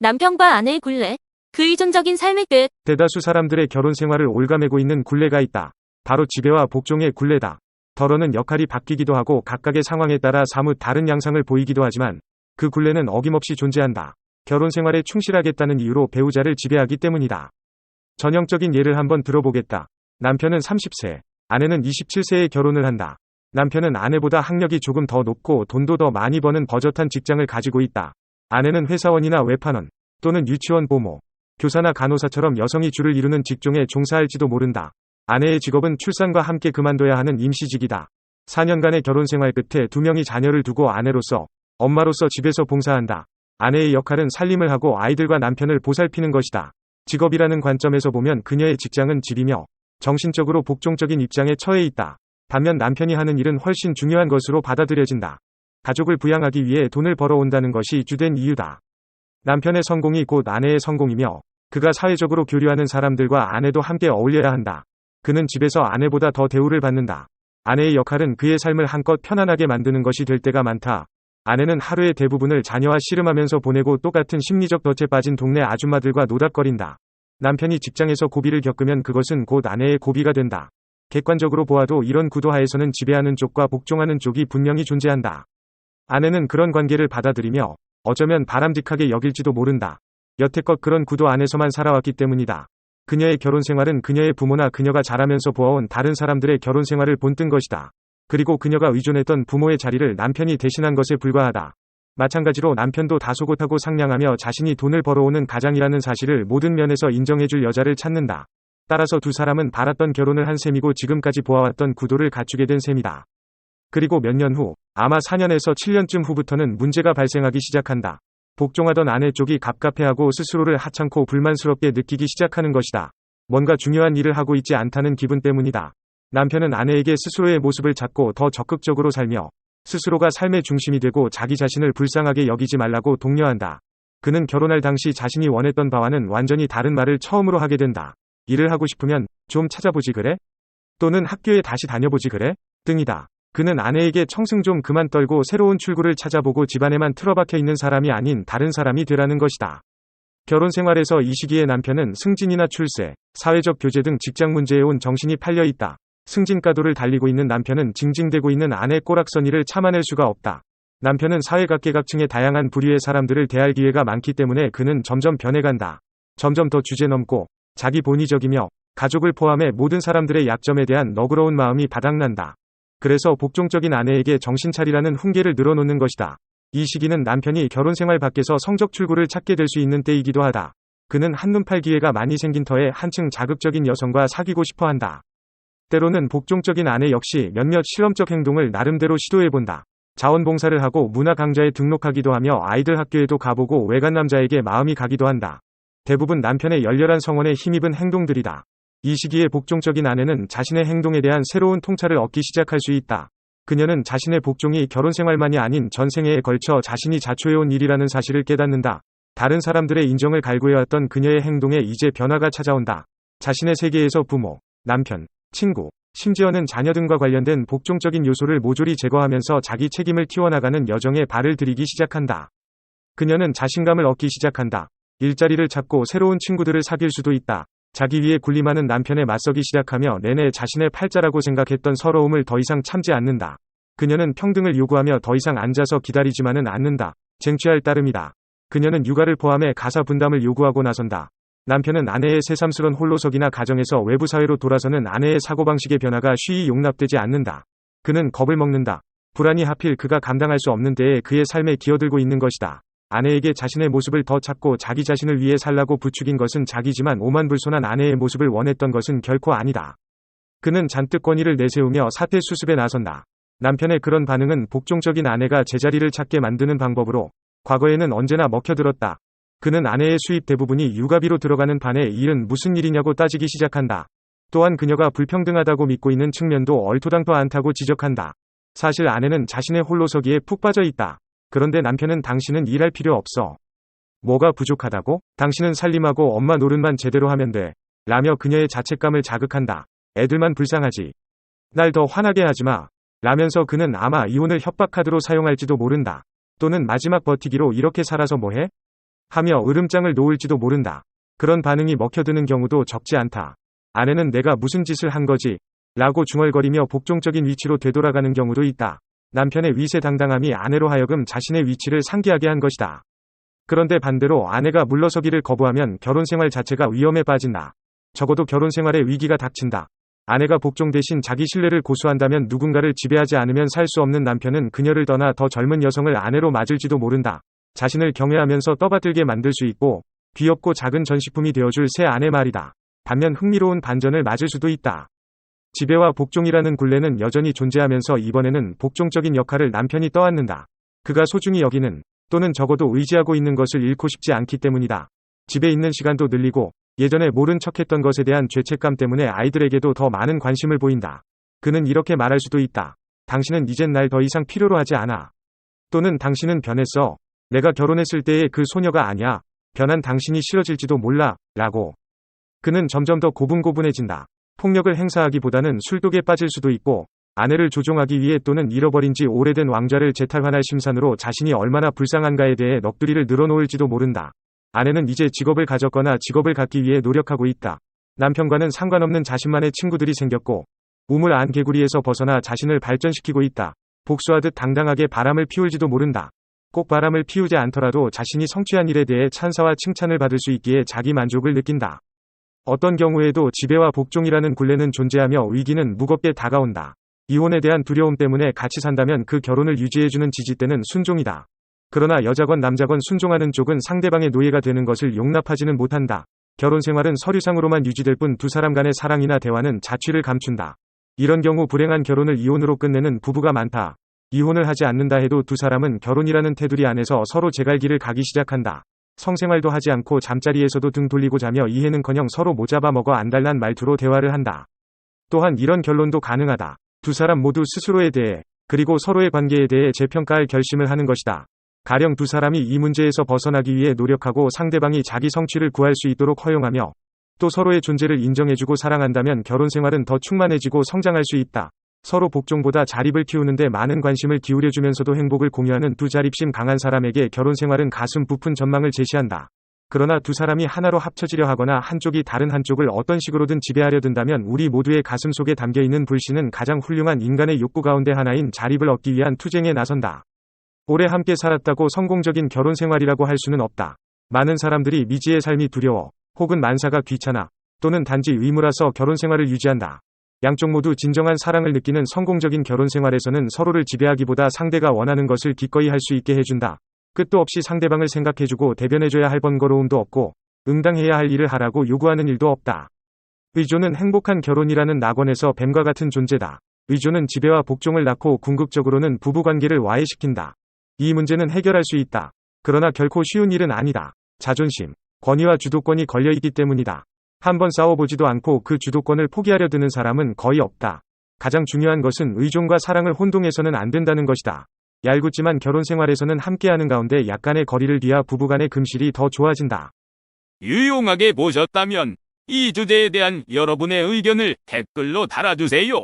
남편과 아내의 굴레. 그 의존적인 삶의 끝. 대다수 사람들의 결혼 생활을 올가매고 있는 굴레가 있다. 바로 지배와 복종의 굴레다. 더러는 역할이 바뀌기도 하고 각각의 상황에 따라 사뭇 다른 양상을 보이기도 하지만 그 굴레는 어김없이 존재한다. 결혼 생활에 충실하겠다는 이유로 배우자를 지배하기 때문이다. 전형적인 예를 한번 들어보겠다. 남편은 30세, 아내는 27세에 결혼을 한다. 남편은 아내보다 학력이 조금 더 높고 돈도 더 많이 버는 버젓한 직장을 가지고 있다. 아내는 회사원이나 외판원 또는 유치원 보모, 교사나 간호사처럼 여성이 주를 이루는 직종에 종사할지도 모른다. 아내의 직업은 출산과 함께 그만둬야 하는 임시직이다. 4년간의 결혼 생활 끝에 2명의 자녀를 두고 아내로서, 엄마로서 집에서 봉사한다. 아내의 역할은 살림을 하고 아이들과 남편을 보살피는 것이다. 직업이라는 관점에서 보면 그녀의 직장은 집이며 정신적으로 복종적인 입장에 처해 있다. 반면 남편이 하는 일은 훨씬 중요한 것으로 받아들여진다. 가족을 부양하기 위해 돈을 벌어온다는 것이 주된 이유다. 남편의 성공이 곧 아내의 성공이며 그가 사회적으로 교류하는 사람들과 아내도 함께 어울려야 한다. 그는 집에서 아내보다 더 대우를 받는다. 아내의 역할은 그의 삶을 한껏 편안하게 만드는 것이 될 때가 많다. 아내는 하루의 대부분을 자녀와 씨름하면서 보내고 똑같은 심리적 덫에 빠진 동네 아줌마들과 노닥거린다. 남편이 직장에서 고비를 겪으면 그것은 곧 아내의 고비가 된다. 객관적으로 보아도 이런 구도 하에서는 지배하는 쪽과 복종하는 쪽이 분명히 존재한다. 아내는 그런 관계를 받아들이며 어쩌면 바람직하게 여길지도 모른다. 여태껏 그런 구도 안에서만 살아왔기 때문이다. 그녀의 결혼 생활은 그녀의 부모나 그녀가 자라면서 보아온 다른 사람들의 결혼 생활을 본뜬 것이다. 그리고 그녀가 의존했던 부모의 자리를 남편이 대신한 것에 불과하다. 마찬가지로 남편도 다소곳하고 상냥하며 자신이 돈을 벌어오는 가장이라는 사실을 모든 면에서 인정해줄 여자를 찾는다. 따라서 두 사람은 바랐던 결혼을 한 셈이고 지금까지 보아왔던 구도를 갖추게 된 셈이다. 그리고 몇 년 후, 아마 4년에서 7년쯤 후부터는 문제가 발생하기 시작한다. 복종하던 아내 쪽이 갑갑해하고 스스로를 하찮고 불만스럽게 느끼기 시작하는 것이다. 뭔가 중요한 일을 하고 있지 않다는 기분 때문이다. 남편은 아내에게 스스로의 모습을 찾고 더 적극적으로 살며 스스로가 삶의 중심이 되고 자기 자신을 불쌍하게 여기지 말라고 독려한다. 그는 결혼할 당시 자신이 원했던 바와는 완전히 다른 말을 처음으로 하게 된다. 일을 하고 싶으면 좀 찾아보지 그래? 또는 학교에 다시 다녀보지 그래? 등이다. 그는 아내에게 청승 좀 그만 떨고 새로운 출구를 찾아보고 집안에만 틀어박혀 있는 사람이 아닌 다른 사람이 되라는 것이다. 결혼 생활에서 이 시기에 남편은 승진이나 출세, 사회적 교제 등 직장 문제에 온 정신이 팔려 있다. 승진가도를 달리고 있는 남편은 징징대고 있는 아내 꼬락서니를 참아낼 수가 없다. 남편은 사회 각계각층의 다양한 부류의 사람들을 대할 기회가 많기 때문에 그는 점점 변해간다. 점점 더 주제넘고 자기 본위적이며 가족을 포함해 모든 사람들의 약점에 대한 너그러운 마음이 바닥난다. 그래서 복종적인 아내에게 정신 차리라는 훈계를 늘어놓는 것이다. 이 시기는 남편이 결혼 생활 밖에서 성적 출구를 찾게 될 수 있는 때이기도 하다. 그는 한눈 팔 기회가 많이 생긴 터에 한층 자극적인 여성과 사귀고 싶어 한다. 때로는 복종적인 아내 역시 몇몇 실험적 행동을 나름대로 시도해본다. 자원봉사를 하고 문화 강좌에 등록하기도 하며 아이들 학교에도 가보고 외간 남자에게 마음이 가기도 한다. 대부분 남편의 열렬한 성원에 힘입은 행동들이다. 이 시기에 복종적인 아내는 자신의 행동에 대한 새로운 통찰을 얻기 시작할 수 있다. 그녀는 자신의 복종이 결혼 생활만이 아닌 전생애에 걸쳐 자신이 자초해온 일이라는 사실을 깨닫는다. 다른 사람들의 인정을 갈구해왔던 그녀의 행동에 이제 변화가 찾아온다. 자신의 세계에서 부모, 남편, 친구, 심지어는 자녀 등과 관련된 복종적인 요소를 모조리 제거하면서 자기 책임을 튀어나가는 여정에 발을 들이기 시작한다. 그녀는 자신감을 얻기 시작한다. 일자리를 찾고 새로운 친구들을 사귈 수도 있다. 자기 위에 군림하는 남편에 맞서기 시작하며 내내 자신의 팔자라고 생각했던 서러움을 더 이상 참지 않는다. 그녀는 평등을 요구하며 더 이상 앉아서 기다리지만은 않는다. 쟁취할 따름이다. 그녀는 육아를 포함해 가사 분담을 요구하고 나선다. 남편은 아내의 새삼스런 홀로서기나 가정에서 외부 사회로 돌아서는 아내의 사고방식의 변화가 쉬이 용납되지 않는다. 그는 겁을 먹는다. 불안이 하필 그가 감당할 수 없는 때에 그의 삶에 기어들고 있는 것이다. 아내에게 자신의 모습을 더 찾고 자기 자신을 위해 살라고 부추긴 것은 자기지만 오만불손한 아내의 모습을 원했던 것은 결코 아니다. 그는 잔뜩 권위를 내세우며 사태 수습에 나선다. 남편의 그런 반응은 복종적인 아내가 제자리를 찾게 만드는 방법으로 과거에는 언제나 먹혀들었다. 그는 아내의 수입 대부분이 육아비로 들어가는 판에 이 일은 무슨 일이냐고 따지기 시작한다. 또한 그녀가 불평등하다고 믿고 있는 측면도 얼토당토 않다고 지적한다. 사실 아내는 자신의 홀로서기에 푹 빠져 있다. 그런데 남편은 당신은 일할 필요 없어. 뭐가 부족하다고? 당신은 살림하고 엄마 노릇만 제대로 하면 돼. 라며 그녀의 자책감을 자극한다. 애들만 불쌍하지. 날 더 화나게 하지마. 라면서 그는 아마 이혼을 협박 카드로 사용할지도 모른다. 또는 마지막 버티기로 이렇게 살아서 뭐해? 하며 으름장을 놓을지도 모른다. 그런 반응이 먹혀드는 경우도 적지 않다. 아내는 내가 무슨 짓을 한 거지? 라고 중얼거리며 복종적인 위치로 되돌아가는 경우도 있다. 남편의 위세당당함이 아내로 하여금 자신의 위치를 상기하게 한 것이다. 그런데 반대로 아내가 물러서기를 거부하면 결혼생활 자체가 위험에 빠진다. 적어도 결혼생활에 위기가 닥친다. 아내가 복종 대신 자기 신뢰를 고수한다면 누군가를 지배하지 않으면 살 수 없는 남편은 그녀를 떠나 더 젊은 여성을 아내로 맞을지도 모른다. 자신을 경외하면서 떠받들게 만들 수 있고 귀엽고 작은 전시품이 되어줄 새 아내 말이다. 반면 흥미로운 반전을 맞을 수도 있다. 지배와 복종이라는 굴레는 여전히 존재하면서 이번에는 복종적인 역할을 남편이 떠안는다. 그가 소중히 여기는 또는 적어도 의지하고 있는 것을 잃고 싶지 않기 때문이다. 집에 있는 시간도 늘리고 예전에 모른 척했던 것에 대한 죄책감 때문에 아이들에게도 더 많은 관심을 보인다. 그는 이렇게 말할 수도 있다. 당신은 이젠 날 더 이상 필요로 하지 않아. 또는 당신은 변했어. 내가 결혼했을 때의 그 소녀가 아니야. 변한 당신이 싫어질지도 몰라. 라고. 그는 점점 더 고분고분해진다. 폭력을 행사하기보다는 술독에 빠질 수도 있고 아내를 조종하기 위해 또는 잃어버린 지 오래된 왕좌를 재탈환할 심산으로 자신이 얼마나 불쌍한가에 대해 넋두리를 늘어놓을지도 모른다. 아내는 이제 직업을 가졌거나 직업을 갖기 위해 노력하고 있다. 남편과는 상관없는 자신만의 친구들이 생겼고 우물 안 개구리에서 벗어나 자신을 발전시키고 있다. 복수하듯 당당하게 바람을 피울지도 모른다. 꼭 바람을 피우지 않더라도 자신이 성취한 일에 대해 찬사와 칭찬을 받을 수 있기에 자기 만족을 느낀다. 어떤 경우에도 지배와 복종이라는 굴레는 존재하며 위기는 무겁게 다가온다. 이혼에 대한 두려움 때문에 같이 산다면 그 결혼을 유지해주는 지지대는 순종이다. 그러나 여자건 남자건 순종하는 쪽은 상대방의 노예가 되는 것을 용납하지는 못한다. 결혼 생활은 서류상으로만 유지될 뿐 두 사람 간의 사랑이나 대화는 자취를 감춘다. 이런 경우 불행한 결혼을 이혼으로 끝내는 부부가 많다. 이혼을 하지 않는다 해도 두 사람은 결혼이라는 테두리 안에서 서로 제갈길을 가기 시작한다. 성생활도 하지 않고 잠자리에서도 등 돌리고 자며 이해는커녕 서로 모잡아먹어 안달난 말투로 대화를 한다. 또한 이런 결론도 가능하다. 두 사람 모두 스스로에 대해 그리고 서로의 관계에 대해 재평가할 결심을 하는 것이다. 가령 두 사람이 이 문제에서 벗어나기 위해 노력하고 상대방이 자기 성취를 구할 수 있도록 허용하며 또 서로의 존재를 인정해주고 사랑한다면 결혼생활은 더 충만해지고 성장할 수 있다. 서로 복종보다 자립을 키우는데 많은 관심을 기울여주면서도 행복을 공유하는 두 자립심 강한 사람에게 결혼생활은 가슴 부푼 전망을 제시한다. 그러나 두 사람이 하나로 합쳐지려 하거나 한쪽이 다른 한쪽을 어떤 식으로든 지배하려 든다면 우리 모두의 가슴 속에 담겨있는 불신은 가장 훌륭한 인간의 욕구 가운데 하나인 자립을 얻기 위한 투쟁에 나선다. 오래 함께 살았다고 성공적인 결혼생활이라고 할 수는 없다. 많은 사람들이 미지의 삶이 두려워 혹은 만사가 귀찮아 또는 단지 의무라서 결혼생활을 유지한다. 양쪽 모두 진정한 사랑을 느끼는 성공적인 결혼생활에서는 서로를 지배하기보다 상대가 원하는 것을 기꺼이 할 수 있게 해준다. 끝도 없이 상대방을 생각해주고 대변해줘야 할 번거로움도 없고 응당해야 할 일을 하라고 요구하는 일도 없다. 의존은 행복한 결혼이라는 낙원에서 뱀과 같은 존재다. 의존은 지배와 복종을 낳고 궁극적으로는 부부관계를 와해시킨다. 이 문제는 해결할 수 있다. 그러나 결코 쉬운 일은 아니다. 자존심, 권위와 주도권이 걸려있기 때문이다. 한번 싸워보지도 않고 그 주도권을 포기하려 드는 사람은 거의 없다. 가장 중요한 것은 의존과 사랑을 혼동해서는 안 된다는 것이다. 얄궂지만 결혼생활에서는 함께하는 가운데 약간의 거리를 둬야 부부간의 금실이 더 좋아진다. 유용하게 보셨다면 이 주제에 대한 여러분의 의견을 댓글로 달아주세요.